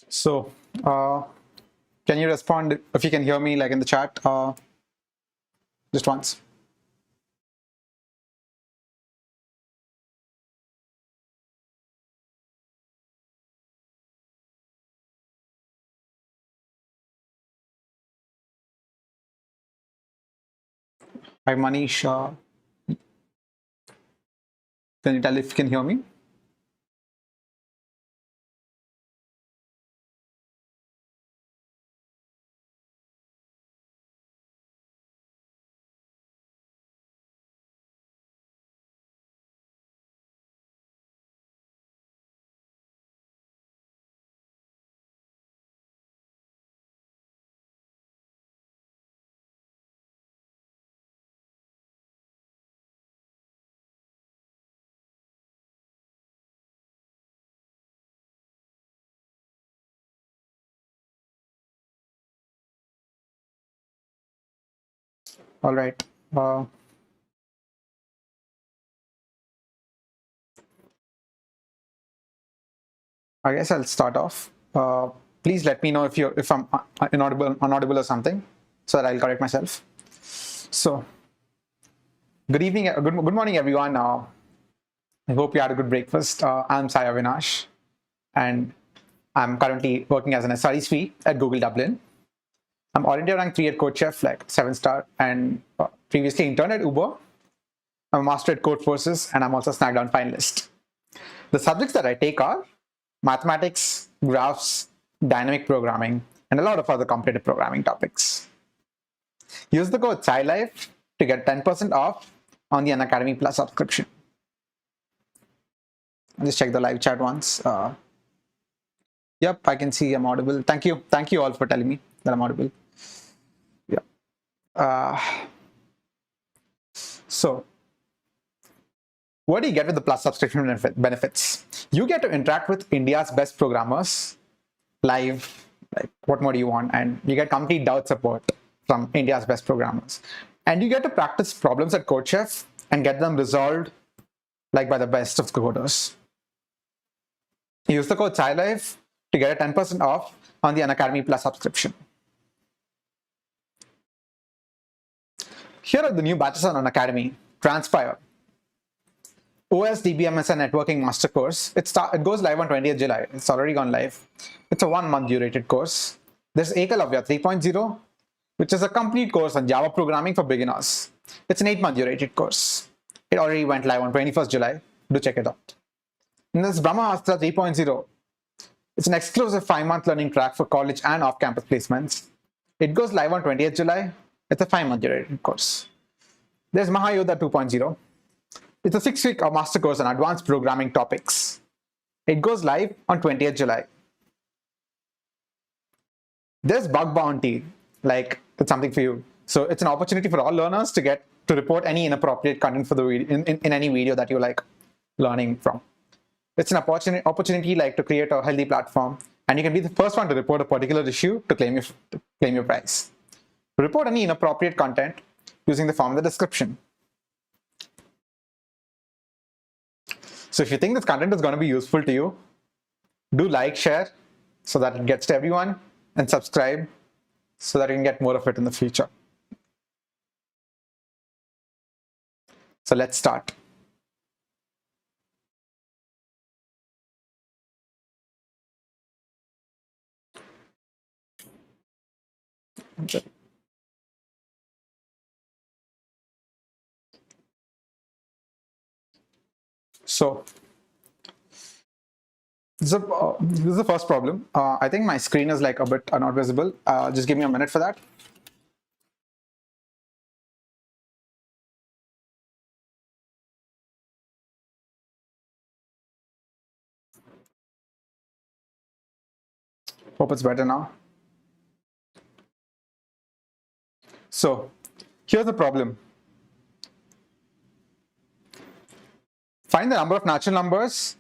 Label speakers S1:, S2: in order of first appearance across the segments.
S1: So, can you respond if you can hear me, like in the chat, just once? Hi, Manish. Can you tell if you can hear me? All right. I guess I'll start off. Please let me know if I'm unaudible or something, so that I'll correct myself. So, good evening, good morning, everyone. I hope you had a good breakfast. I'm Sai Avinash, and I'm currently working as an SRE suite at Google Dublin. I'm already ranked 3 at CodeChef, like 7-star, and previously interned at Uber. I'm a master at Code Forces, and I'm also a Snackdown finalist. The subjects that I take are mathematics, graphs, dynamic programming, and a lot of other competitive programming topics. Use the code SciLife to get 10% off on the Unacademy Plus subscription. I'll just check the live chat once. Yep, I can see I'm audible. Thank you. Thank you all for telling me that I'm audible. Yeah. So, what do you get with the Plus subscription benefits? You get to interact with India's best programmers live. Like, what more do you want? And you get complete doubt support from India's best programmers. And you get to practice problems at CodeChef and get them resolved like by the best of coders. Use the code SciLife to get a 10% off on the Unacademy Plus subscription. Here are the new batches on Unacademy. Transpire, OS DBMS and Networking Master Course. It goes live on 20th July. It's already gone live. It's a 1-month durated course. There's Ekalavya 3.0, which is a complete course on Java programming for beginners. It's an 8-month durated course. It already went live on 21st July. Do check it out. And there's Brahmastra 3.0. It's an exclusive 5-month learning track for college and off-campus placements. It goes live on 20th July. It's a 5-month durated course. There's Mahayodha 2.0. It's a 6-week master course on advanced programming topics. It goes live on 20th July. There's Bug Bounty, like it's something for you. So it's an opportunity for all learners to report any inappropriate content for the video in any video that you like learning from. It's an opportunity like to create a healthy platform, and you can be the first one to report a particular issue to claim your prize. Report any inappropriate content using the form in the description. So if you think this content is going to be useful to you, do like, share, so that it gets to everyone, and subscribe so that you can get more of it in the future. So let's start. Okay. So this is the first problem. I think my screen is like a bit not visible. Just give me a minute for that. Hope it's better now. So here's the problem. Find the number of natural numbers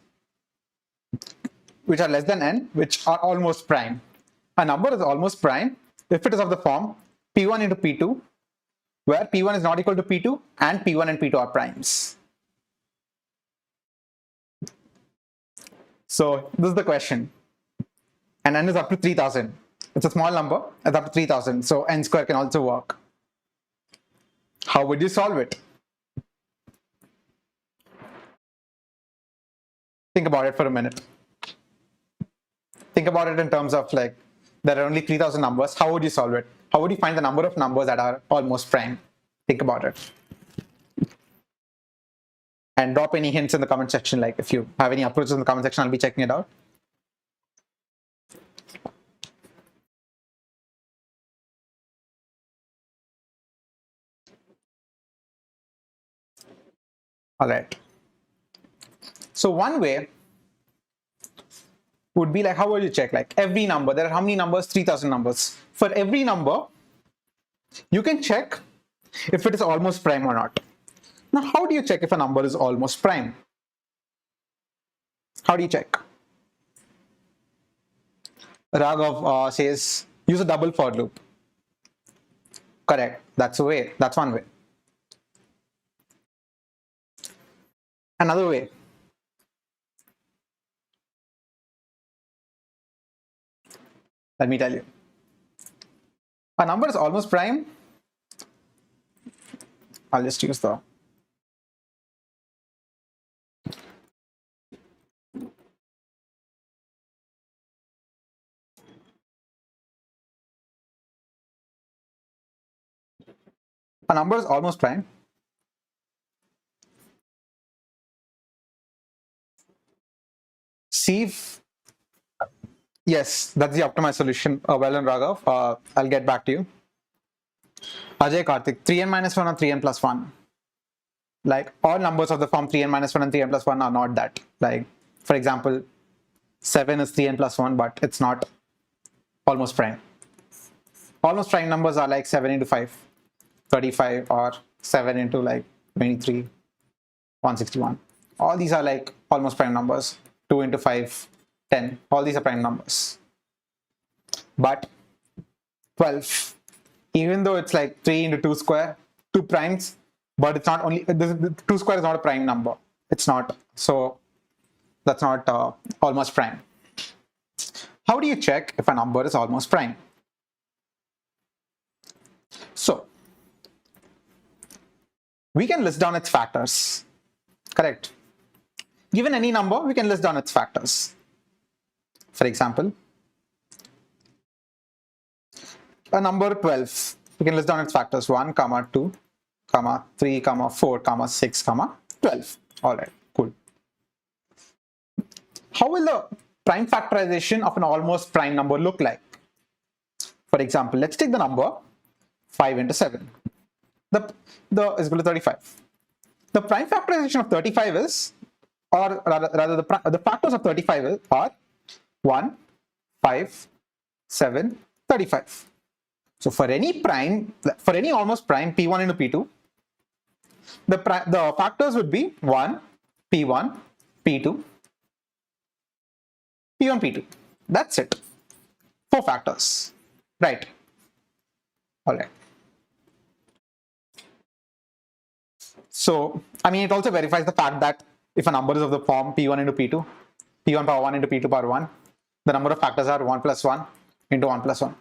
S1: which are less than n, which are almost prime. A number is almost prime if it is of the form p1 into p2, where p1 is not equal to p2 and p1 and p2 are primes. So this is the question. and n is up to 3000. It's a small number, it's up to 3000, so n square can also work. How would you solve it? Think about it for a minute. Think about it in terms of like, there are only 3000 numbers. How would you solve it? How would you find the number of numbers that are almost prime? Think about it. And drop any hints in the comment section. Like if you have any approaches in the comment section, I'll be checking it out. All right. So one way would be like, how would you check? Like every number, there are how many numbers? 3000 numbers. For every number, you can check if it is almost prime or not. Now, how do you check if a number is almost prime? How do you check? Raghav says, use a double for loop. Correct. That's a way. That's one way. Another way. Let me tell you. A number is almost prime. I'll just use the a number is almost prime. Sieve. Yes, that's the optimized solution. Well done, Raghav. I'll get back to you. Ajay Karthik, 3n minus 1 or 3n plus 1. Like all numbers of the form 3n minus 1 and 3n plus 1 are not that. Like, for example, 7 is 3n plus 1, but it's not almost prime. Almost prime numbers are like 7 into 5, 35, or 7 into like 23, 161. All these are like almost prime numbers. 2 into 5, 10. All these are prime numbers. But 12, even though it's like 3 into 2 square, 2 primes, but it's not only, 2 square is not a prime number. It's not. So that's not almost prime. How do you check if a number is almost prime? So we can list down its factors. Correct. Given any number, we can list down its factors. For example, a number 12, we can list down its factors 1, 2, 3, 4, 6, 12. All right, cool. How will the prime factorization of an almost prime number look like? For example, let's take the number 5 into 7. The is equal to 35. The prime factorization of 35 is, or rather the factors of 35 are 1, 5, 7, 35. So for any prime, for any almost prime P1 into P2, the factors would be 1, P1, P2, P1, P2. That's it. 4 factors. Right. All right. So, I mean, it also verifies the fact that if a number is of the form P1 into P2, P1 power 1 into P2 power 1, the number of factors are 1 plus 1 into 1 plus 1.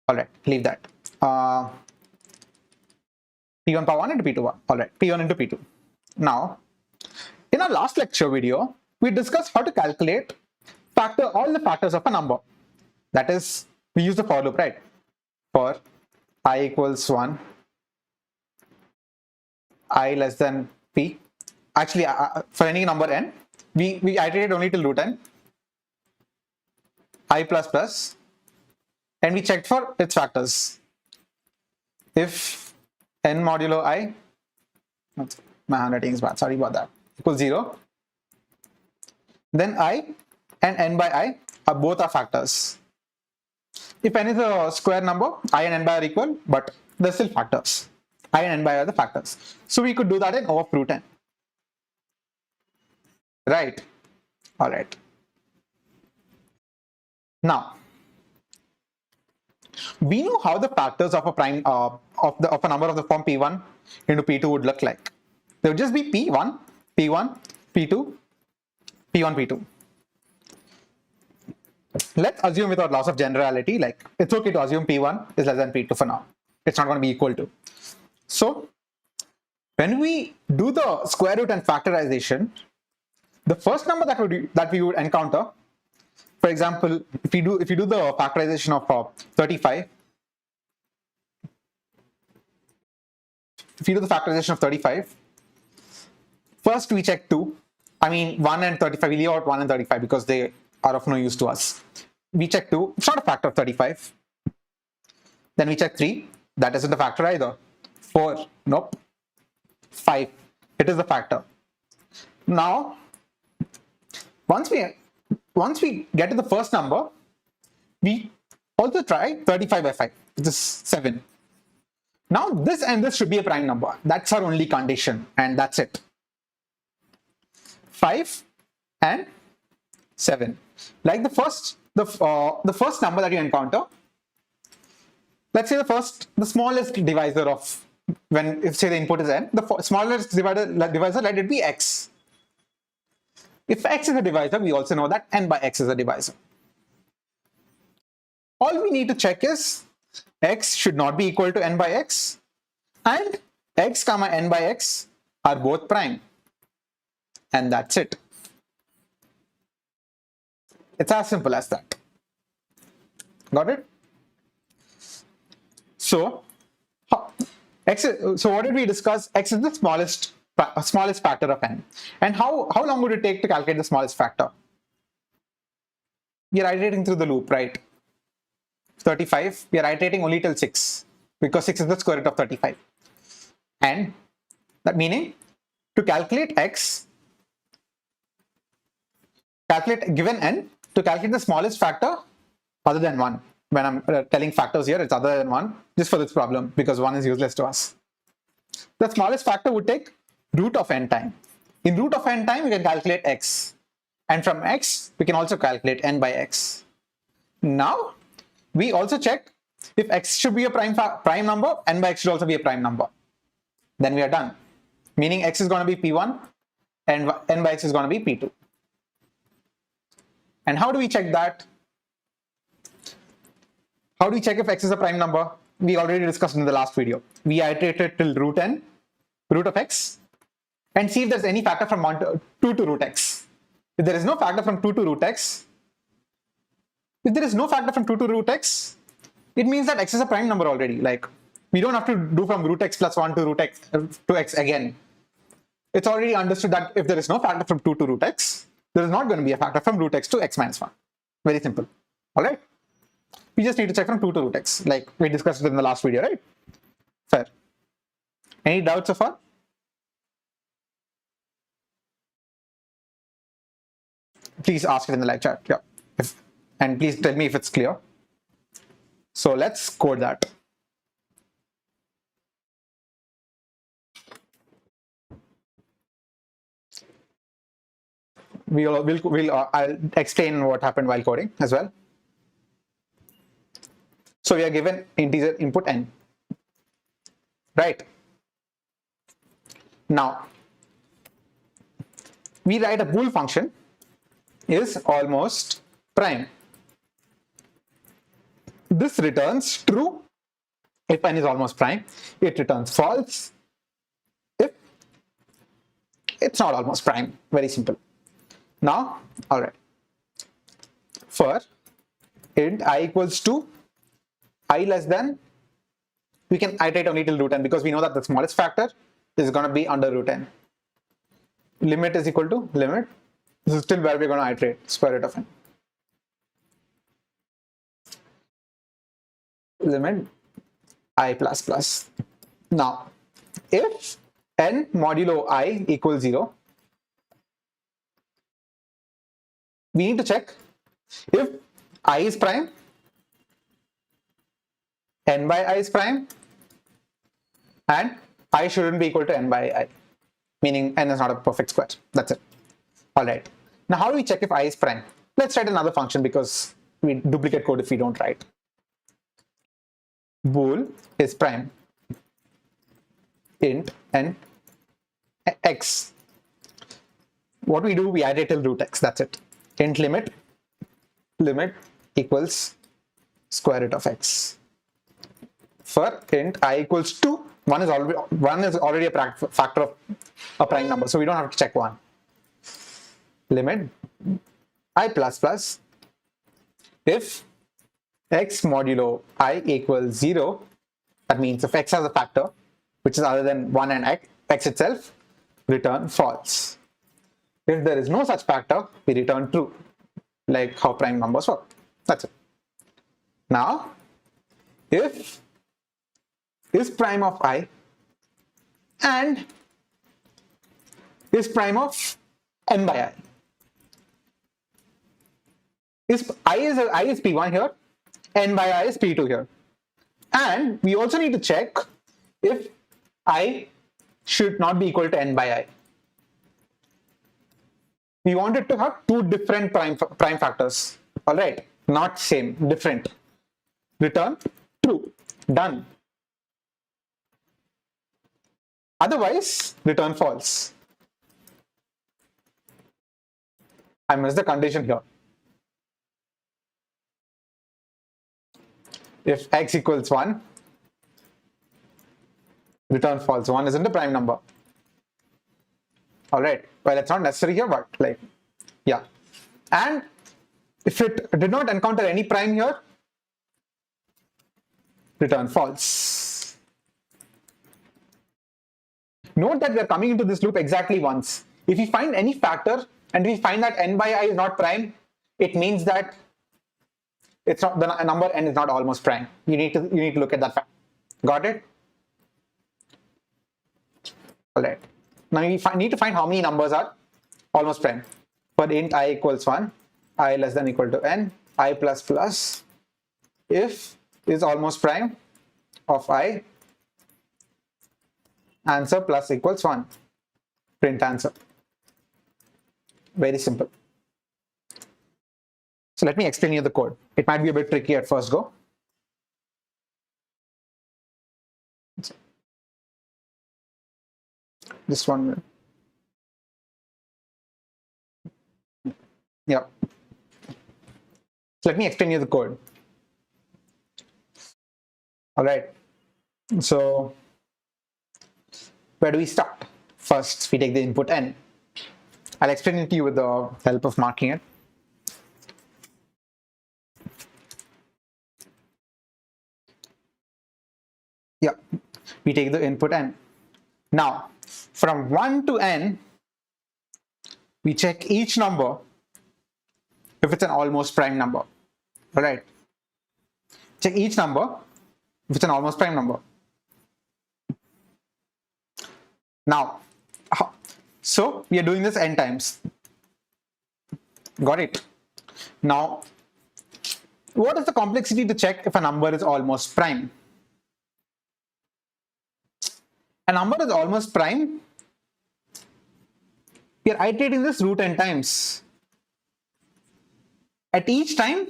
S1: All right, leave that. P1 power 1 into P2 1. All right, P1 into P2. Now, in our last lecture video, we discussed how to calculate all the factors of a number. That is, we use the for loop, right? For I equals 1, I less than P. Actually, for any number n, we iterate only till root n, I plus plus, and we checked for its factors. If n modulo I, my handwriting is bad, sorry about that, equals 0, then I and n by I are both our factors. If n is a square number, I and n by are equal, but they're still factors. I and n by are the factors. So we could do that in O of root n. Right. All right. Now, we know how the factors of a prime of a number of the form P1 into P2 would look like. There would just be P1, P1, P2, P1, P2. let's assume without loss of generality, like it's okay to assume P1 is less than P2 for now. It's not going to be equal to. So when we do the square root and factorization, the first number that we would encounter, for example, if you do the factorization of 35, if you do the factorization of 35, first we check 2. I mean 1 and 35, we leave out 1 and 35 because they are of no use to us. We check 2, it's not a factor of 35. Then we check 3, that isn't a factor either. 4, nope. 5, it is the factor. Now, once we get to the first number, we also try 35 by 5, which is 7. Now this and this should be a prime number. That's our only condition, and that's it. 5 and 7. Like the first number that you encounter, let's say the smallest divisor of, if say the input is n, the smallest divisor, let it be x. If x is a divisor, we also know that n by x is a divisor. All we need to check is x should not be equal to n by x, and x comma n by x are both prime, and that's it. It's as simple as that. Got it? So what did we discuss? X is the smallest factor of n. And how long would it take to calculate the smallest factor? We are iterating through the loop, right? 35, we are iterating only till 6, because 6 is the square root of 35. And that meaning, to calculate x, given n, to calculate the smallest factor other than 1. When I'm telling factors here, it's other than 1, just for this problem, because 1 is useless to us. The smallest factor would take root of n time. In root of n time, we can calculate x. And from x, we can also calculate n by x. Now, we also check if x should be a prime number, n by x should also be a prime number. Then we are done. Meaning x is going to be P1 and n by x is going to be P2. And how do we check that? How do we check if x is a prime number? We already discussed in the last video. We iterated till root of x, and see if there's any factor from 2 to root x. If there is no factor from 2 to root x, it means that x is a prime number already. Like, we don't have to do from root x plus 1 to root x to x again. It's already understood that if there is no factor from 2 to root x, there is not going to be a factor from root x to x minus 1. Very simple. All right. We just need to check from 2 to root x, like we discussed it in the last video, right? Fair. Any doubts so far? Please ask it in the live chat. Yeah. And please tell me if it's clear. So let's code that. I'll explain what happened while coding as well. So we are given integer input n, right? Now, we write a bool function is almost prime. This returns true if n is almost prime. It returns false if it's not almost prime. Very simple. Now, all right. For int I equals to I less than, we can iterate only till root n because we know that the smallest factor is going to be under root n. Limit is equal to limit. This is still where we're going to iterate square root of n. Limit I plus plus. Now, if n modulo I equals 0, we need to check if I is prime, n by I is prime, and I shouldn't be equal to n by I, meaning n is not a perfect square. That's it. All right. Now, how do we check if I is prime? Let's write another function because we duplicate code if we don't write. Bool is prime int n x. What we do, we iterate till root x. That's it. Int limit equals square root of x. For int I equals 2, 1 is already a factor of a prime number, so we don't have to check 1. Limit I plus plus if x modulo I equals 0, that means if x has a factor which is other than 1 and x itself, return false. If there is no such factor, we return true, like how prime numbers work. That's it. Now, if is prime of I and is prime of n by I. I is P1 here, n by I is P2 here. And we also need to check if I should not be equal to n by I. We want it to have two different prime factors. All right, not same, different. Return true. Done. Otherwise, return false. I missed the condition here. If x equals 1, return false. 1 isn't a prime number. All right. Well, it's not necessary here, but like, yeah. And if it did not encounter any prime here, return false. Note that we are coming into this loop exactly once. If we find any factor and we find that n by I is not prime, it means that it's not, the number n is not almost prime. You need to look at that fact. Got it? All right. Now we need to find how many numbers are almost prime. For int I equals 1, I less than equal to n, I plus plus if is almost prime of I, answer plus equals 1. Print answer. Very simple. So let me explain you the code. It might be a bit tricky at first go. Just 1 minute. Yeah. So let me explain you the code. All right. So where do we start? First, we take the input n. I'll explain it to you with the help of marking it. Yeah, we take the input n. Now, from 1 to n, we check each number if it's an almost prime number. All right. Check each number if it's an almost prime number. Now, so we are doing this n times. Got it? Now, what is the complexity to check if a number is almost prime? A number is almost prime. We are iterating this root n times. At each time,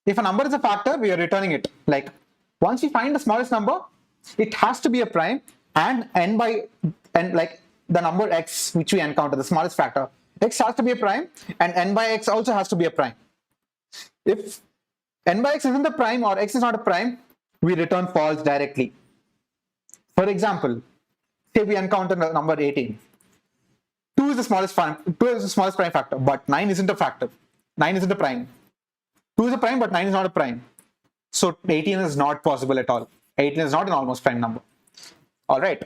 S1: if a number is a factor, we are returning it. Like, once we find the smallest number, it has to be a prime, and n by n, like the number x which we encounter, the smallest factor, x has to be a prime, and n by x also has to be a prime. If n by x isn't a prime or x is not a prime, we return false directly. For example, say we encounter number 18. 2 is the smallest prime factor, but 9 isn't a factor. 9 isn't a prime. 2 is a prime, but 9 is not a prime. So 18 is not possible at all. 18 is not an almost prime number. All right.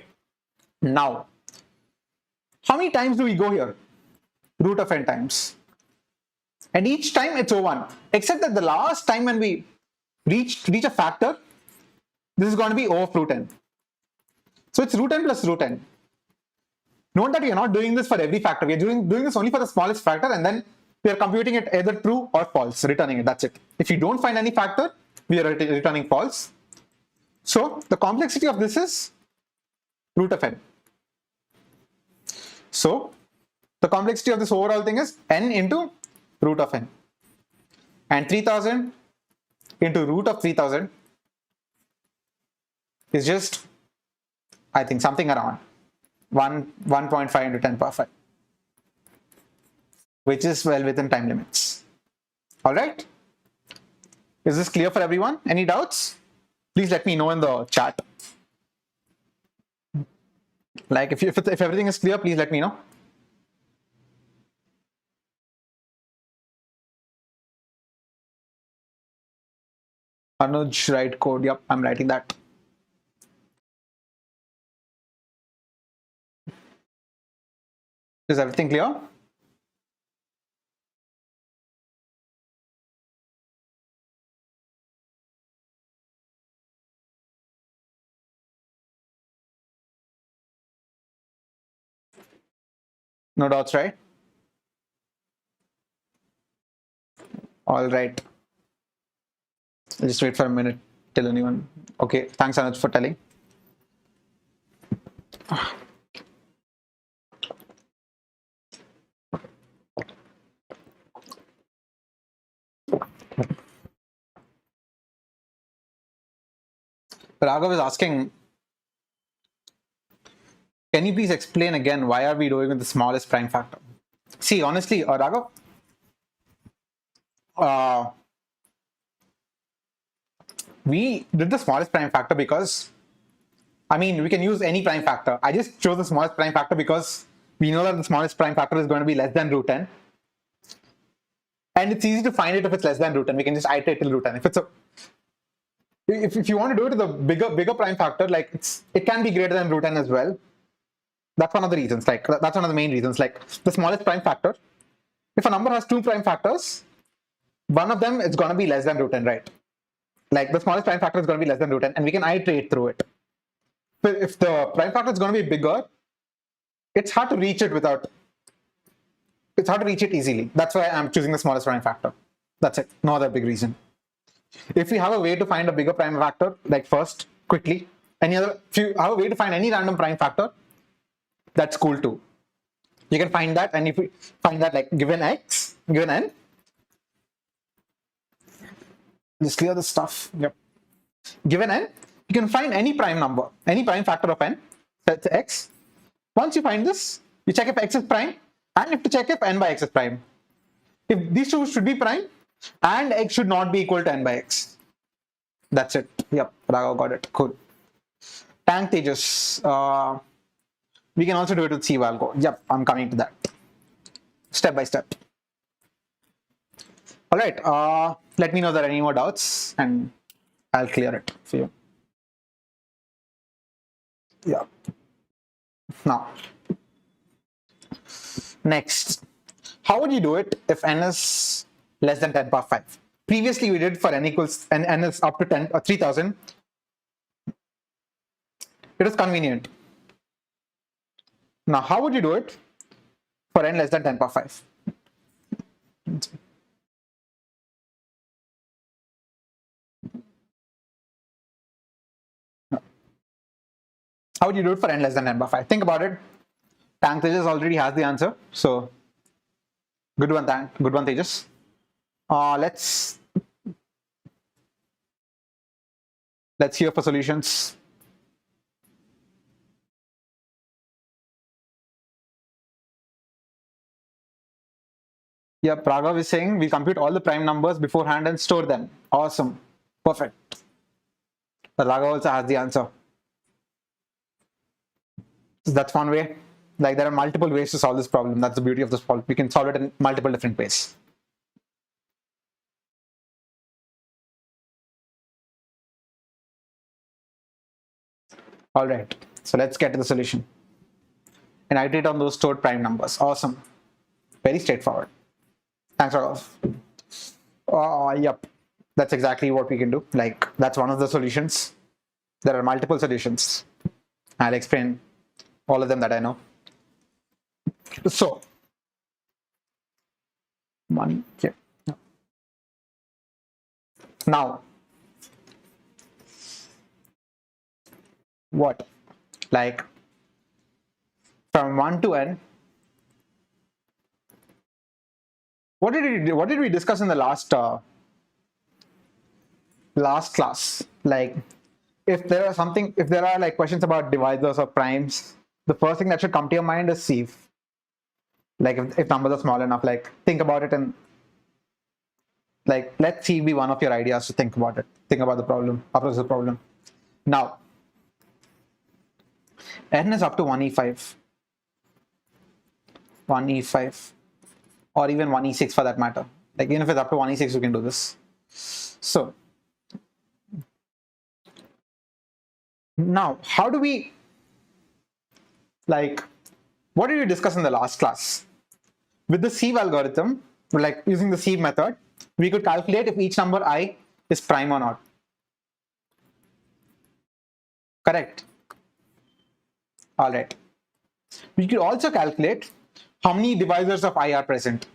S1: Now, how many times do we go here? Root of n times. And each time it's O1, except that the last time when we reach a factor, this is going to be O of root n. So it's root n plus root n. Note that we are not doing this for every factor. We are doing this only for the smallest factor, and then we are computing it either true or false, returning it. That's it. If you don't find any factor, we are returning false. So the complexity of this is root of n. So the complexity of this overall thing is n into root of n. And 3000 into root of 3000 is just, I think, something around 1.5 into 10 power 5, which is well within time limits. All right. Is this clear for everyone? Any doubts? Please let me know in the chat. Like if everything is clear, please let me know. Anuj, write code. Yep, I'm writing that. Is everything clear? No doubts, right? All right. I'll just wait for a minute till anyone. Okay, thanks Anuj for telling. Raghav is asking, can you please explain again why are we doing with the smallest prime factor? See, honestly, Raghav, we did the smallest prime factor because, I mean, we can use any prime factor. I just chose the smallest prime factor because we know that the smallest prime factor is going to be less than root n. And it's easy to find it if it's less than root n. We can just iterate till root n. If you want to do it with a bigger prime factor, like it can be greater than root n as well. That's one of the reasons. Like that's one of the main reasons. Like the smallest prime factor. If a number has two prime factors, one of them is going to be less than root n, right? Like the smallest prime factor is going to be less than root n, and we can iterate through it. But if the prime factor is going to be bigger, it's hard to reach it easily. That's why I'm choosing the smallest prime factor. That's it. No other big reason. If we have a way to find a bigger prime factor, like first, quickly, if you have a way to find any random prime factor, that's cool too. You can find that, and if we find that, like given x, given n, just clear the stuff. Yep. Given n, you can find any prime number, any prime factor of n, that's x. Once you find this, you check if x is prime, and you have to check if n by x is prime. If these two should be prime, and x should not be equal to n by x. That's it. Yep, Raghav got it. Cool. Tank Tejas. We can also do it with Sieve algo. Yep, I'm coming to that. Step by step. All right. Let me know if there are any more doubts, and I'll clear it for you. Yeah. Now, next, how would you do it if n is less than 10 power 5? Previously, we did for n equals n is up to 10 or 3000. It is convenient. Now, how would you do it for n less than 10 power 5? How would you do it for n less than 10 power 5? Think about it. Tank Tejas already has the answer. So, good one, Tejas. Let's hear for solutions. Yeah, Raghav is saying we compute all the prime numbers beforehand and store them. Awesome. Perfect. But Raghav also has the answer. So that's one way. Like there are multiple ways to solve this problem. That's the beauty of this problem. We can solve it in multiple different ways. All right. So let's get to the solution. And iterate on those stored prime numbers. Awesome. Very straightforward. Thanks, Raghav. Yep. That's exactly what we can do. Like that's one of the solutions. There are multiple solutions. I'll explain all of them that I know. So, one here. Now, what? Like from 1 to n. What did we discuss in the last class? Like if there are like questions about divisors or primes, the first thing that should come to your mind is Sieve. Like if numbers are small enough, like think about it and Like, let C be one of your ideas to think about it. Think about the problem, approach the problem. Now, n is up to 1e5. 1e5. Or even 1e6 for that matter. Like, even if it's up to 1e6, you can do this. So, now, how do we, like, what did we discuss in the last class? With the Sieve algorithm, like using the Sieve method, we could calculate if each number I is prime or not. Correct? All right. We could also calculate how many divisors of I are present.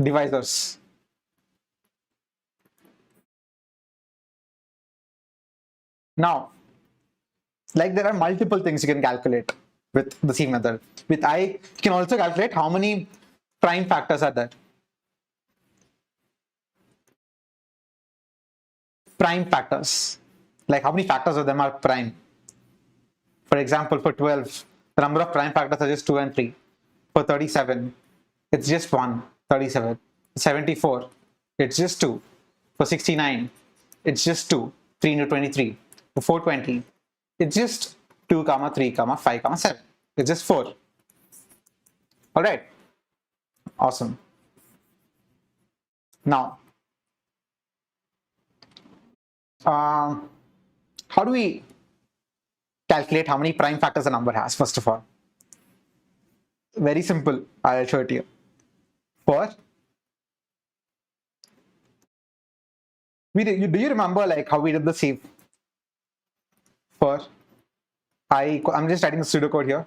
S1: Divisors. Now, like there are multiple things you can calculate with the Sieve method. With I, you can also calculate how many prime factors are there. Prime factors. Like how many factors of them are prime. For example, for 12, the number of prime factors are just 2 and 3. For 37, it's just 1, 37. 74, it's just 2. For 69, it's just 2, 3 into 23. For 420, it's just 2, 3, 5, 7. It's just 4. All right. Awesome. Now, how do we calculate how many prime factors a number has, first of all? Very simple. I'll show it to you. For do you remember like how we did the Sieve? For I'm just writing the pseudocode here.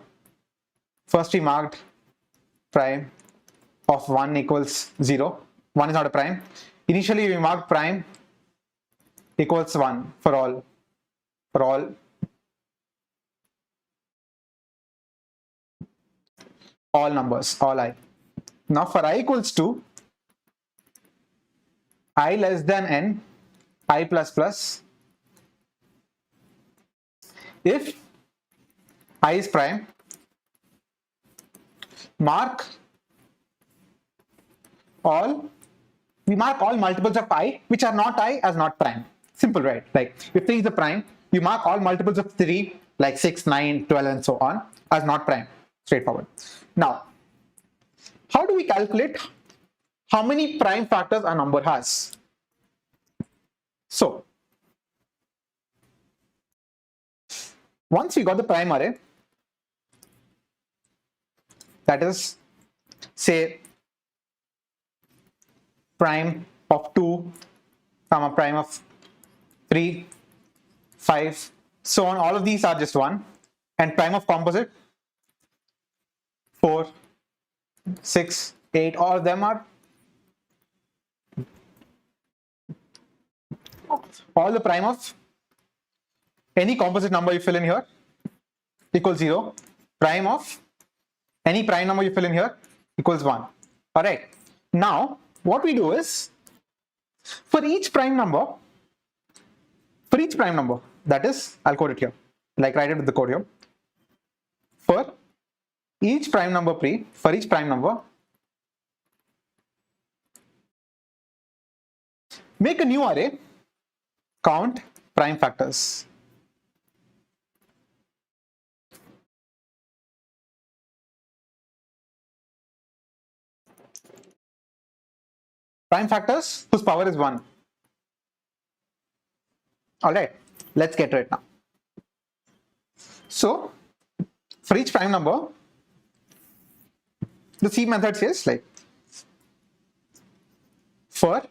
S1: First we marked prime of 1 equals 0. 1 is not a prime. Initially we marked prime equals 1 for all. All numbers, all I. Now for I equals 2, I less than n, I plus plus. If I is prime, we mark all multiples of I which are not I as not prime. Simple, right? Like if 3 is the prime, you mark all multiples of 3 like 6, 9, 12 and so on as not prime. Straightforward. Now, how do we calculate how many prime factors a number has? So, once we got the prime array, that is, say, prime of 2, prime of 3, 5, so on, all of these are just 1, and prime of composite 4, 6, 8, all of them are, all the prime of any composite number you fill in here equals 0, prime of any prime number you fill in here equals 1. All right. Now, what we do is, for each prime number, that is, I'll code it here, like write it with the code here. For each prime number make a new array, count prime factors. Prime factors whose power is 1. All right, let's get to it now. So, for each prime number, the Sieve method says like, for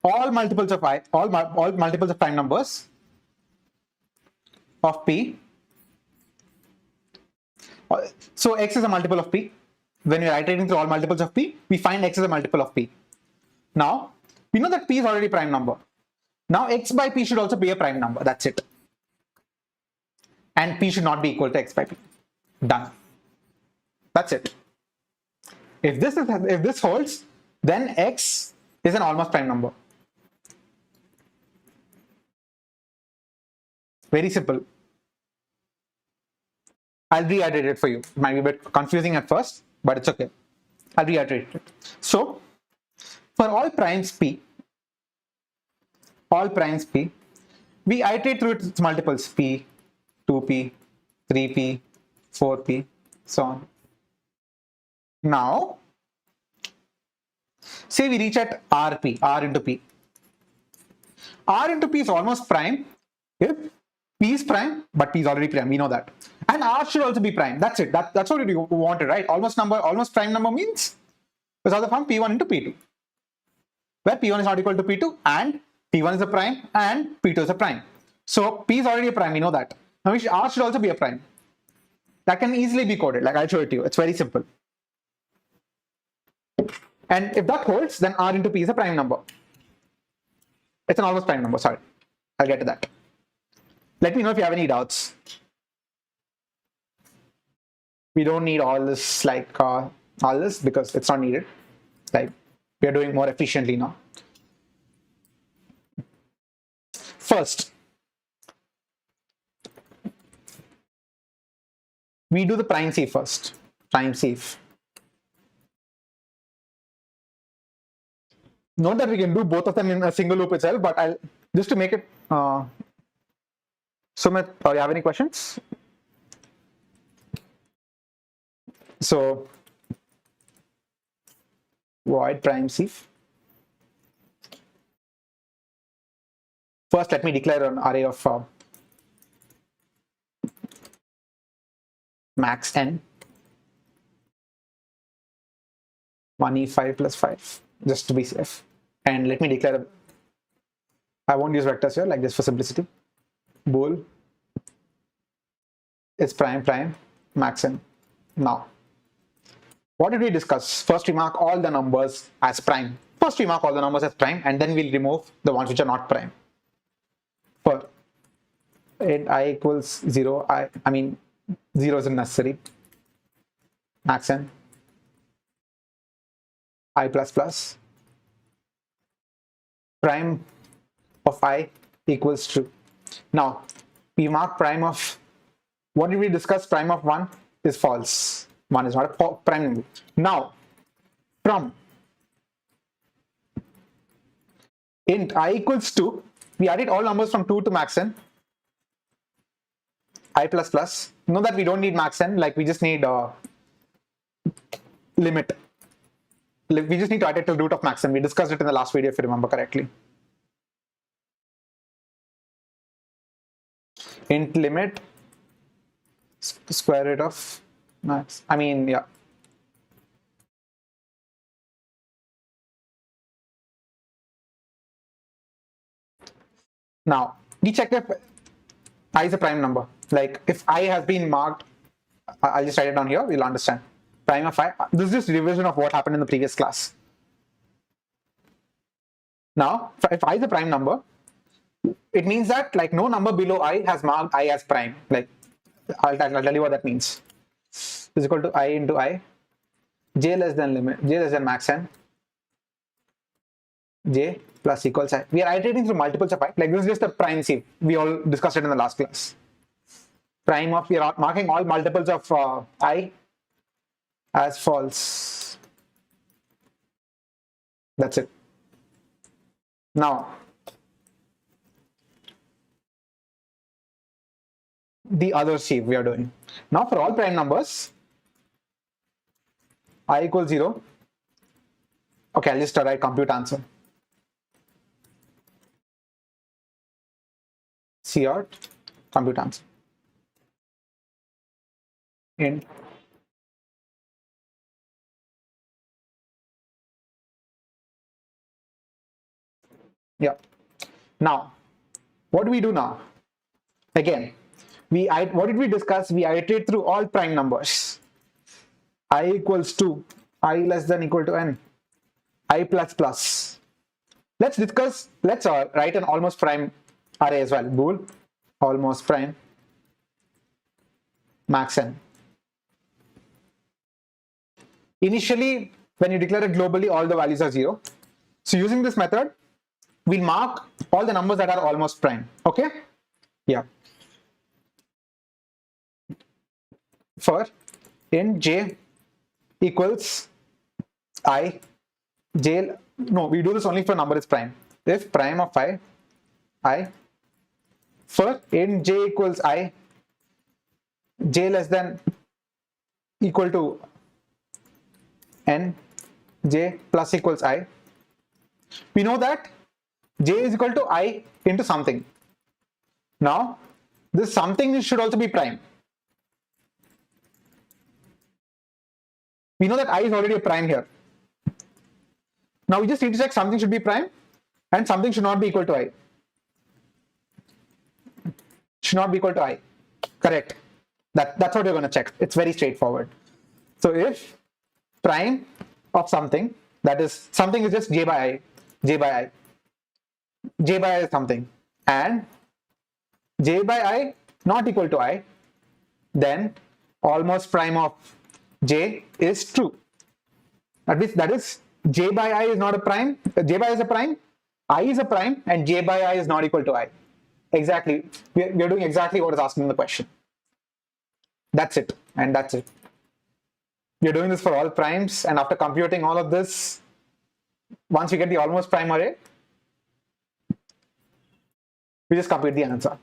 S1: all multiples of I, all multiples of prime numbers of P. So X is a multiple of P. When we are iterating through all multiples of P, we find X is a multiple of P. Now, we know that P is already a prime number. Now X by P should also be a prime number. That's it. And P should not be equal to X by P. Done. That's it. If this holds, then X is an almost prime number. Very simple. I'll reiterate it for you. It might be a bit confusing at first, but it's okay. I'll reiterate it. So, for all primes P, all primes p. We iterate through its multiples p, 2p, 3p, 4p, so on. Now, say we reach at rp, r into p. R into p is almost prime if p is prime, but p is already prime, we know that. And r should also be prime. That's it. That's what we wanted, right? Almost prime number means is of the form p1 into p2, where p1 is not equal to p2 and p1 is a prime and p2 is a prime. So p is already a prime, we know that. Now r should also be a prime. That can easily be coded, like I'll show it to you. It's very simple. And if that holds, then r into p is a prime number. It's an almost prime number, sorry. I'll get to that. Let me know if you have any doubts. We don't need all this, like all this, because it's not needed. Like, we are doing more efficiently now. First, we do the prime sieve first. Prime sieve. Not that we can do both of them in a single loop itself, but I'll just to make it. Sumit, you have any questions? So, void prime sieve. First, let me declare an array of max n 1e5 plus 5, just to be safe. And let me declare, I won't use vectors here, like this for simplicity. Bool is prime prime max n. Now, what did we discuss? First, we mark all the numbers as prime. And then we'll remove the ones which are not prime. For int I equals 0, I mean 0 isn't necessary. Max n I plus plus prime of I equals true. Now we mark prime of, what did we discuss? Prime of 1 is false. 1 is not a prime number. Now from int I equals 2, we added all numbers from 2 to max n. I plus plus. Know that we don't need max n, like we just need limit. We just need to add it to the root of max n. We discussed it in the last video if you remember correctly. Int limit square root of max. I mean, yeah. Now, we check if I is a prime number. Like if I has been marked, I'll just write it down here, we'll understand. Prime of I, this is just revision of what happened in the previous class. Now, if I is a prime number, it means that like no number below I has marked I as prime. Like I'll tell you what that means. Is equal to I into I, j less than limit, j less than max n, j plus equals I. We are iterating through multiples of I. Like this is just a prime sieve. We all discussed it in the last class. Prime of, we are marking all multiples of I as false. That's it. Now, the other sieve we are doing. Now for all prime numbers, I equals 0. Okay, I'll just write compute answer. Cout compute answer. Int yeah. Now, what do we do now? Again, what did we discuss? We iterate through all prime numbers. I equals 2, I less than equal to n, I plus plus. Let's write an almost prime array as well. Bool almost prime max n. Initially, when you declare it globally, all the values are 0. So using this method, we'll mark all the numbers that are almost prime. Okay? Yeah. For int j equals I, j, no, we do this only if a number is prime. If prime of I I. For in j equals I, j less than equal to n, j plus equals I, we know that j is equal to I into something. Now, this something should also be prime. We know that I is already a prime here. Now we just need to check something should be prime and something should not be equal to I. Should not be equal to I. Correct. That's what we're going to check. It's very straightforward. So if prime of something, that is something is just j by I, j by I. J by I is something, and j by I not equal to I, then almost prime of j is true. That is j by I is not a prime, j by I is a prime, I is a prime, and j by I is not equal to I. Exactly, we are doing exactly what is asked in the question. That's it, and that's it. We are doing this for all primes, and after computing all of this, once we get the almost prime array, we just compute the answer.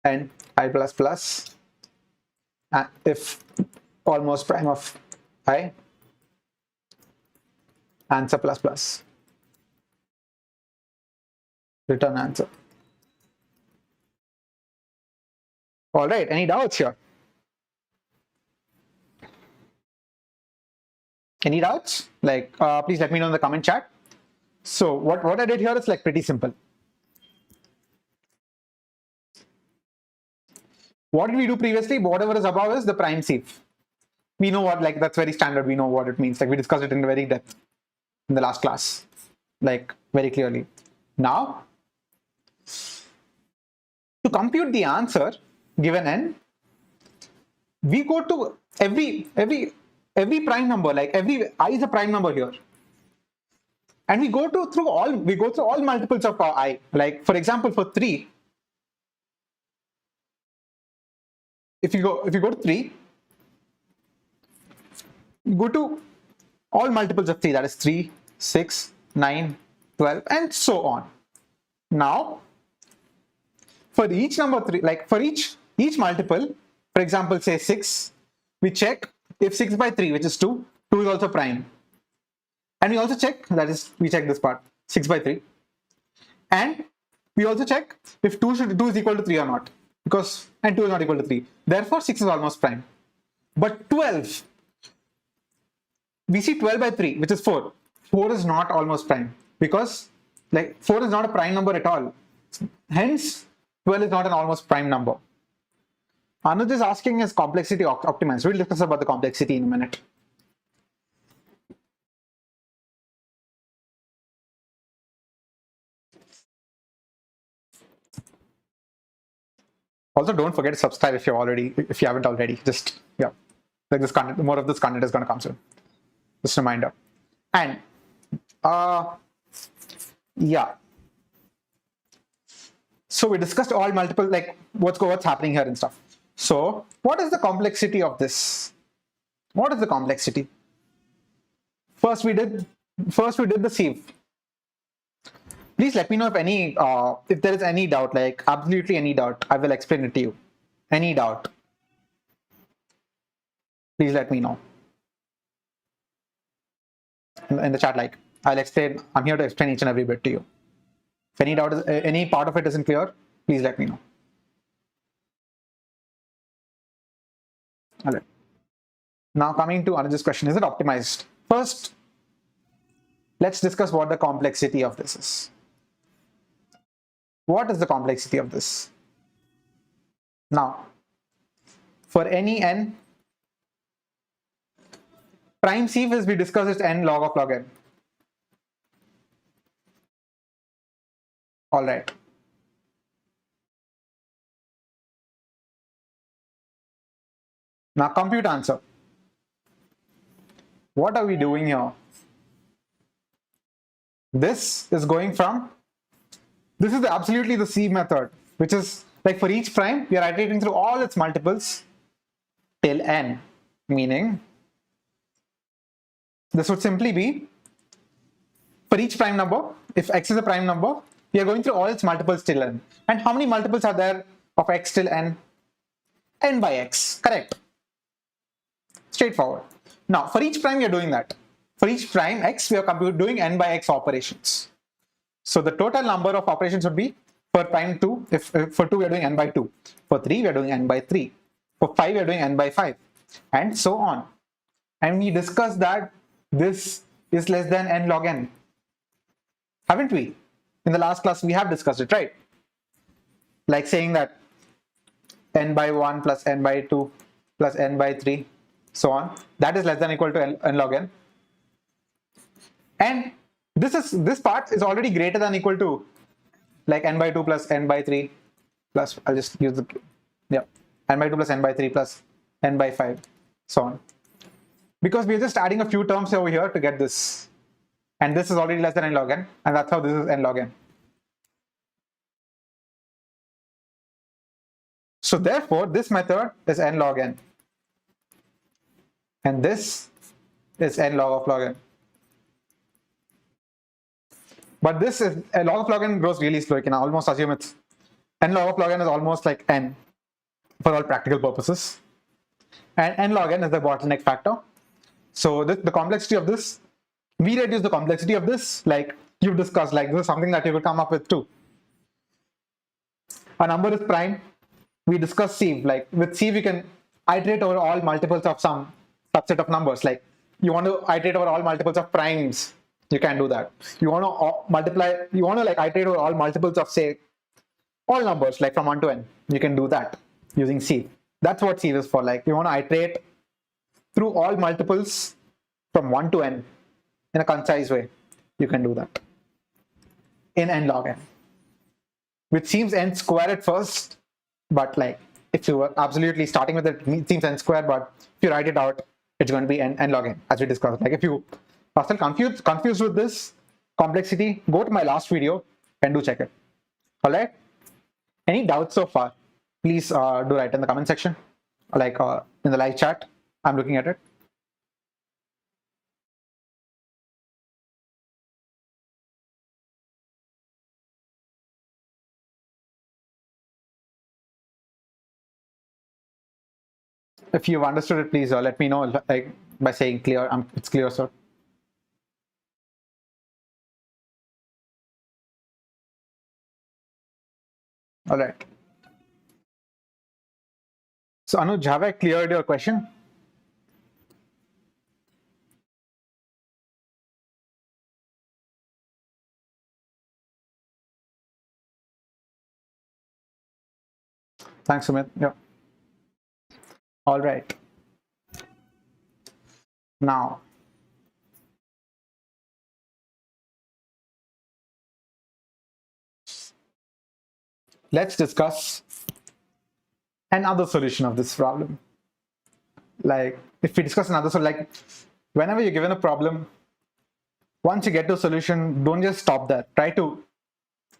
S1: And I plus plus, if almost prime of I, answer plus plus, return answer. All right, any doubts here? Any doubts? Like, please let me know in the comment chat. So what I did here is like pretty simple. What did we do previously? Whatever is above is the prime sieve. We know what, like, that's very standard. We know what it means. Like, we discussed it in very depth in the last class, like very clearly. Now, to compute the answer given n, we go to every prime number, like every I is a prime number here, and we go through all multiples of I. Like for example, for 3, if you go to 3, you go to all multiples of 3, that is 3, 6, 9, 12, and so on. Now, for each number 3, like for each multiple, for example, say 6, we check if 6 by 3, which is 2 is also prime. And we also check, that is, we check this part, 6 by 3. And we also check if 2 is equal to 3 or not, because, and 2 is not equal to 3. Therefore, 6 is almost prime. But 12, we see 12 by 3, which is 4. 4 is not almost prime, because like 4 is not a prime number at all. Hence, 12 is not an almost prime number. Anuj is asking is complexity optimized. We'll discuss about the complexity in a minute. Also, don't forget to subscribe if you haven't already. Just, yeah, like this content, more of this content is going to come soon. Just a reminder. And yeah. So we discussed all multiple, like what's happening here and stuff. So what is the complexity of this? What is the complexity? First we did the sieve. Please let me know if there is any doubt, like absolutely any doubt. I will explain it to you. Any doubt? Please let me know in the chat. Like I'll explain. I'm here to explain each and every bit to you. If any doubt, any part of it isn't clear, please let me know. All right. Now coming to Anuja's question, is it optimized? First, let's discuss what the complexity of this is. What is the complexity of this? Now, for any n, prime sieve as we discussed is n log of log n. All right. Now compute answer. What are we doing here? This is going from, this is absolutely the sieve method, which is like for each prime, we are iterating through all its multiples till n, meaning this would simply be for each prime number, if x is a prime number, we are going through all its multiples till n. And how many multiples are there of x till n? N by x, correct. Straightforward. Now, for each prime, we are doing that. For each prime x, we are doing n by x operations. So the total number of operations would be, for prime 2, if for 2 we are doing n by 2. For 3 we are doing n by 3. For 5 we are doing n by 5. And so on. And we discussed that this is less than n log n. Haven't we? In the last class we have discussed it, right? Like saying that n by 1 plus n by 2 plus n by 3, so on. That is less than or equal to n log n. And this part is already greater than or equal to like n by 2 plus n by 3 plus, I'll just use the, yeah, n by 2 plus n by 3 plus n by 5, so on. Because we're just adding a few terms over here to get this. And this is already less than n log n, and that's how this is n log n. So therefore, this method is n log n. And this is n log of log n. But this is, a log of log n grows really slow. You can almost assume it's, n log of log n is almost like n for all practical purposes. And n log n is the bottleneck factor. So the complexity of this, we reduce the complexity of this, like you've discussed, like this is something that you will come up with too. A number is prime. We discussed Sieve, like with Sieve you can iterate over all multiples of some subset of numbers. Like you want to iterate over all multiples of primes, you can do that. You want to multiply, you want to like iterate over all multiples of say all numbers, like from 1 to n, you can do that using Sieve. That's what Sieve is for. Like you want to iterate through all multiples from 1 to n in a concise way, you can do that in n log n, which seems n square at first, but like if you were absolutely starting with it seems n square, but if you write it out, it's going to be n log n, as we discussed. Like if you are still confused with this complexity, go to my last video and do check it. All right. Any doubts so far? Please do write in the comment section, like in the live chat. I'm looking at it. If you've understood it, please let me know, like by saying clear. It's clear, sir. All right. So Anuj, have I cleared your question? Thanks, Sumit. Yeah. All right. Now, let's discuss another solution of this problem. Like if we discuss another, so like whenever you're given a problem, once you get to a solution, don't just stop there. Try to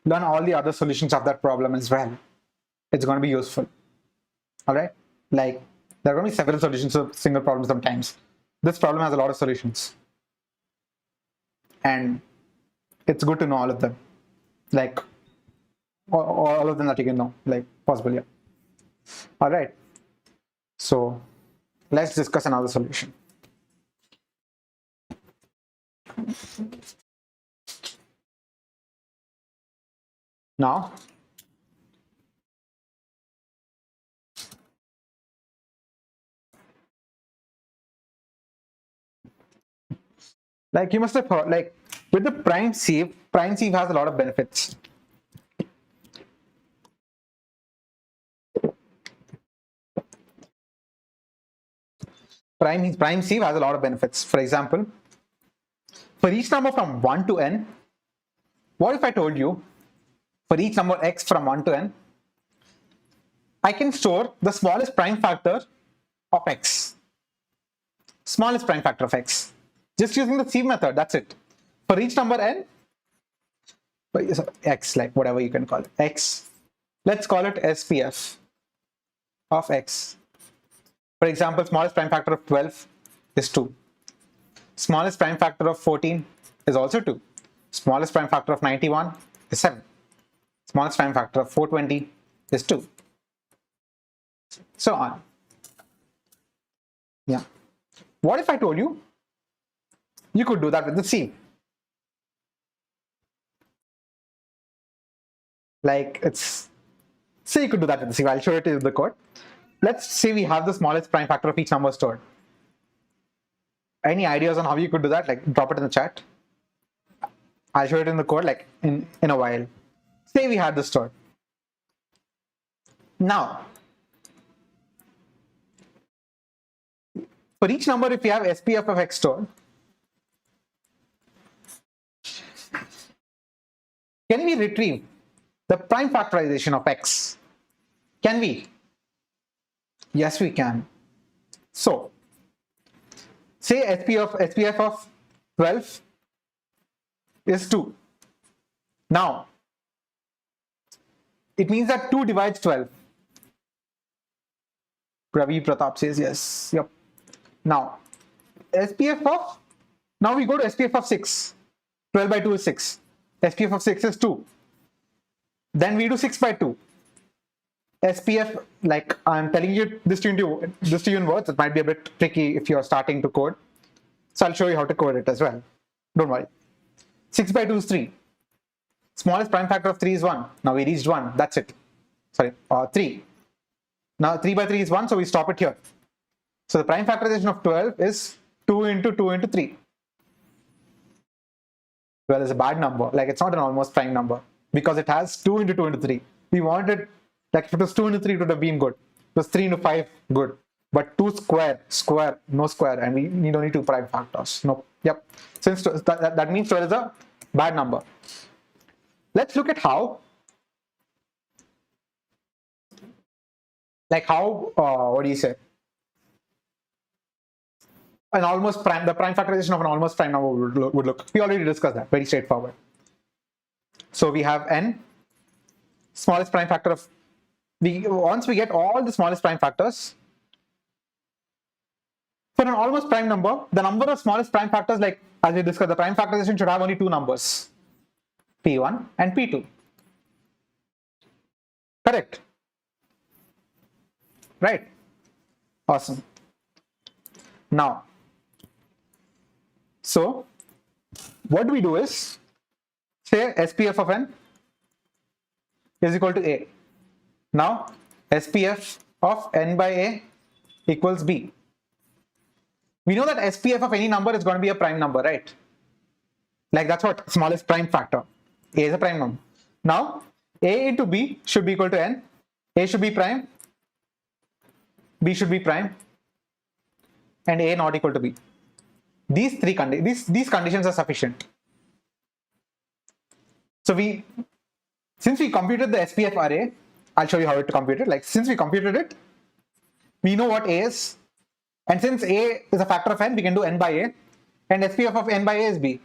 S1: learn all the other solutions of that problem as well. It's going to be useful. All right. Like there are going to be several solutions to a single problem sometimes. This problem has a lot of solutions. And it's good to know all of them. Like all of them that you can know, like possible, yeah. All right. So let's discuss another solution. Now, like you must have heard, like with the prime sieve has a lot of benefits. Prime sieve has a lot of benefits. For example, for each number from 1 to n, what if I told you for each number x from 1 to n, I can store the smallest prime factor of x. Smallest prime factor of x. Just using the sieve method, that's it. For each number n, x, like whatever you can call it, x, let's call it SPF of x. For example, smallest prime factor of 12 is 2. Smallest prime factor of 14 is also 2. Smallest prime factor of 91 is 7. Smallest prime factor of 420 is 2. So on. Yeah. What if I told you you could do that with the Sieve? Like say you could do that with the Sieve. I'll show it to you in the code. Let's say we have the smallest prime factor of each number stored. Any ideas on how you could do that? Like drop it in the chat. I'll show it in the code like in a while. Say we had this stored. Now, for each number, if we have SPF of x stored, can we retrieve the prime factorization of x? Can we? Yes, we can. So, say SPF of 12 is 2. Now, it means that 2 divides 12. Ravi Pratap says yes. Yep. Now, now we go to SPF of 6. 12 by 2 is 6. SPF of 6 is 2. Then we do 6 by 2. SPF, like I'm telling you this to you in words, it might be a bit tricky if you're starting to code. So I'll show you how to code it as well. Don't worry. 6 by 2 is 3. Smallest prime factor of 3 is 1. Now we reached 1. That's it. Sorry, 3. Now 3 by 3 is 1, so we stop it here. So the prime factorization of 12 is 2 into 2 into 3. 12 is a bad number. Like it's not an almost prime number because it has 2 into 2 into 3. We wanted, like if it was 2 into 3, it would have been good. It was 3 into 5, good. But 2 square, no square, and we need only 2 prime factors. No, yep. Since that means 12 is a bad number. Let's look at how. Like how, what do you say? An almost prime, the prime factorization of an almost prime number would look. We already discussed that, very straightforward. So we have n, smallest prime factor of, once we get all the smallest prime factors, for an almost prime number, the number of smallest prime factors, like as we discussed, the prime factorization should have only 2 numbers, P1 and P2. Correct? Right? Awesome. Now, so what we do is, say SPF of n is equal to A. Now, SPF of n by A equals B. We know that SPF of any number is going to be a prime number, right? Like that's what smallest prime factor. A is a prime number. Now, A into B should be equal to n. A should be prime. B should be prime. And A not equal to B. These conditions are sufficient. So since we computed the SPF array, I'll show you how to compute it. Like since we computed it, we know what A is. And since A is a factor of n, we can do n by A. And SPF of n by A is B.